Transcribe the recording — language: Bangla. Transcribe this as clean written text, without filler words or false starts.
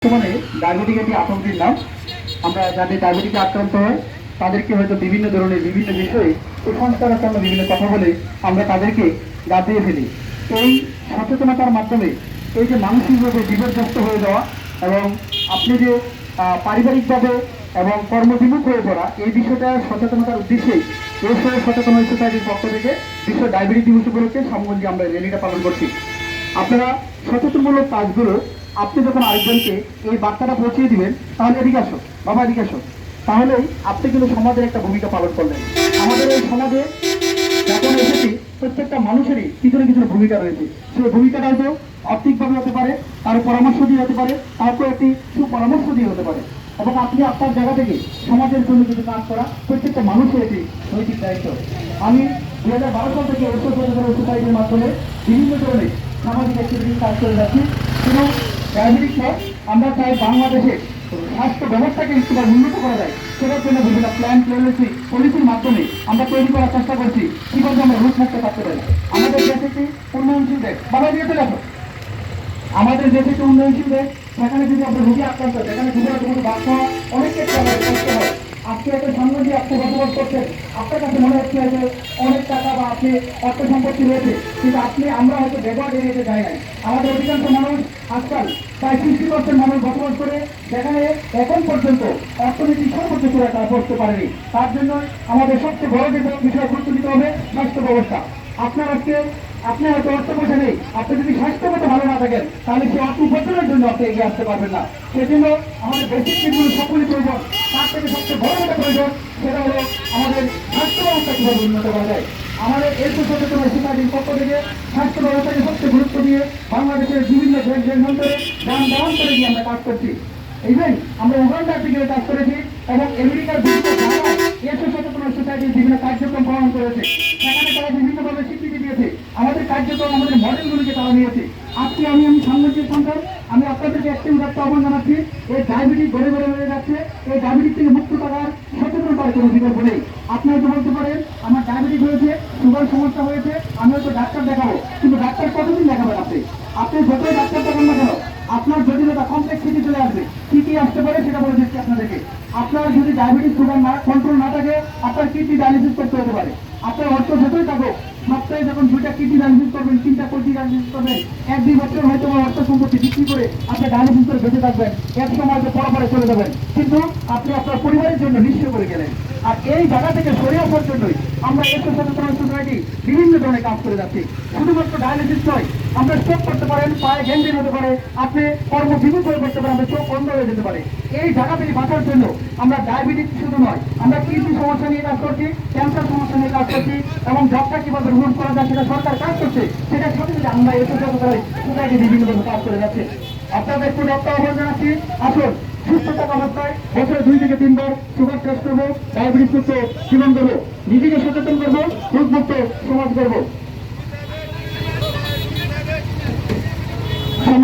বর্তমানে ডায়াবেটিক একটি আতঙ্কের নাম। আমরা যাদের ডায়াবেটিকে আক্রান্ত হয় তাদেরকে হয়তো বিভিন্ন ধরনের বিভিন্ন বিষয়ে কুসংস্কারের জন্য বিভিন্ন কথা বলে আমরা তাদেরকে গাঁদিয়ে ফেলি। এই সচেতনতার মাধ্যমে এই যে মানসিকভাবে বিপর্যস্ত হয়ে যাওয়া এবং আপনি যে পারিবারিকভাবে এবং কর্মবিমুখ হয়ে পড়া, এই বিষয়টা সচেতনতার উদ্দেশ্যেই এসব সচেতন সোসাইটির পক্ষ থেকে বিশ্ব ডায়াবেটিস দিবস উপলক্ষে সামগ্রী আমরা র্যালিটা পালন করছি। আপনারা সচেতনমূলক কাজগুলো আপনি যখন আরেকজনকে এই বার্তাটা পৌঁছিয়ে দিবেন, তাহলে এদিকে আসো বাবা, এদিকে আসো, তাহলেই আপনি কিন্তু সমাজের একটা ভূমিকা পালন করলেন। আমাদের এই সমাজে যখন এসেছি প্রত্যেকটা মানুষেরই কিছু না কিছু ভূমিকা রয়েছে। সেই ভূমিকাটা হয়তো আর্থিকভাবে হতে পারে, কারো পরামর্শ দিয়ে হতে পারে, কাউকে একটি সুপরামর্শ দিয়ে হতে পারে, এবং আপনি আপনার জায়গা থেকে সমাজের জন্য কিছু কাজ করা প্রত্যেকটা মানুষের একটি নৈতিক দায়িত্ব। আমি 2012 সাল থেকে সোসাইটির মাধ্যমে বিভিন্ন ধরনের সামাজিক অ্যাক্টিভিটি কাজ করে যাচ্ছি। এবং ডায়াবেটিস নয়, আমরা চাই বাংলাদেশে স্বাস্থ্য ব্যবস্থাকে একটু উন্নত করা যায়, সেটার জন্য বিভিন্ন প্ল্যান পলিসির মাধ্যমে আমরা তৈরি করার চেষ্টা করছি কিভাবে আমরা রোগমুক্ত থাকতে পারি। আমাদের দেশ একটি উন্নয়নশীল দেশ, বাবা দিয়ে চলে আসো, আমাদের দেশ একটি উন্নয়নশীল দেশ। সেখানে যদি আমরা রোগী আক্রান্ত হয়, সেখানে যুবরা বাচ্চা অনেক ক্ষেত্রে কষ্ট হয়। আজকে একটা সামনে দিয়ে আপনি বসবাস করছেন, আপনার কাছে মনে হচ্ছে যে অনেক টাকা বা আপনি অর্থ সম্পত্তি রয়েছে, কিন্তু আমরা হয়তো ব্যবহার এড়িয়ে যাই নাই। আমাদের অধিকাংশ মানুষ আজকাল প্রায় 60% মানুষ বসবাস করে, যেখানে এখন পর্যন্ত অর্থনীতি সর্বোচ্চ করে তারা পড়তে পারেনি। তার জন্য আমাদের সবচেয়ে বড় যে বিষয় গুরুত্ব দিতে হবে স্বাস্থ্য ব্যবস্থা। আপনার হয়তো অর্থ পয়সা নেই, আপনি যদি স্বাস্থ্যগত ভালো না থাকেন তাহলে সে অর্থ উপার্জনের জন্য আপনি এগিয়ে আসতে পারবেন না। সেজন্য আমাদের বেসিক নিডগুলো সকলই প্রয়োজন। তার থেকে সবচেয়ে বড় যেটা প্রয়োজন সেটা হলো আমাদের স্বাস্থ্য ব্যবস্থা কিভাবে উন্নত করা যায়। আমাদের এই সচেতন সোসাইটির পক্ষ থেকে স্বাস্থ্য ব্যবস্থাকে সবচেয়ে গুরুত্ব দিয়ে বাংলাদেশের বিভিন্ন অঞ্চলে দান করে দিয়ে আমরা কাজ করছি। ইভেন আমরা উগান্ডার দিকে কাজ করেছি এবং আমেরিকার বিভিন্ন জায়গায় এসব সচেতন সোসাইটির বিভিন্ন কার্যক্রম পালন করেছে। সেখানে তারা বিভিন্নভাবে স্বীকৃতি দিয়েছে, আমাদের কার্যক্রম আমাদের মডেলগুলিকে তারা নিয়েছে। আজকে আমি সাংবাদিক সন্তান, আমি আপনাদেরকে একটি উদাত্ত আহ্বান জানাচ্ছি। এই ডায়াবেটিস ঘরে ঘরে হয়ে যাচ্ছে, এই ডায়াবেটিস থেকে মুক্ত থাকার সচেতনতার কোনো বিকল্প নেই। আপনি হয়তো বলতে পারেন আমার ডায়াবেটিস হয়েছে, সুগার সমস্যা হয়েছে, আমি হয়তো ডাক্তার দেখাবো, কিন্তু ডাক্তার কতদিন দেখাবেন? আপনি যতই ডাক্তার দেখান না কেন, আপনার জটিলতা কমপ্লেক্সিটি চলে আসবে। কি আসতে পারে সেটা বলে দিচ্ছি আপনাদেরকে। আপনার যদি ডায়াবেটিস সুগার না কন্ট্রোল না থাকে, আপনার কিডনি ডায়ালিসিস করতে হতে পারে। আপনার অর্থ যতই থাকুক, সপ্তাহে যখন 2টা কিডনি ডায়ালিসিস করবেন, 3টা কিডনি ডায়ালিসিস করবেন, 1-2 বছর হয়তো অর্থ সম্পত্তি বিক্রি করে আপনি ডায়ালিসিস করে বেঁচে থাকবেন, এক সময় তো পরপরে চলে যাবেন, কিন্তু আপনি আপনার পরিবারের জন্য নিঃস্ব করে গেলেন। আর এই জায়গা থেকে সরে আসার জন্যই আমরা এসব সচেতন সোসাইটি বিভিন্ন ধরনের কাজ করে যাচ্ছি। শুধুমাত্র ডায়ালিসিস নয়, আমরা স্ট্রোক করতে পারেন, পায়ে গ্যাংগ্রিন হতে পারে, আপনি কর্মবিমুখ হয়ে পড়তে পারেন, আপনার চোখ বন্ধ হয়ে যেতে পারে। এই জায়গা থেকে বাঁচার জন্য আমরা ডায়াবেটিস শুধু নয়, আমরা কিডনি সমস্যা নিয়ে কাজ করছি, ক্যান্সার সমস্যা নিয়ে কাজ করছি, এবং জবটা কিভাবে রিমুভ করা যায় সেটা সরকার কাজ করছে। সেটার সাথে সাথে আমরা এসব সোসাইটি বিভিন্নভাবে কাজ করে যাচ্ছে। আপনাদের একটু ডক্টর আহ্বান জানাচ্ছি, আসুন সুস্থ থাকা অবস্থায় বছরে 2 থেকে 3 বার সুগার টেস্ট করবো, ডায়াবেটিস মুক্ত জীবন করবো, নিজেকে সচেতন করবো, রোগমুক্ত সমাজ করবো।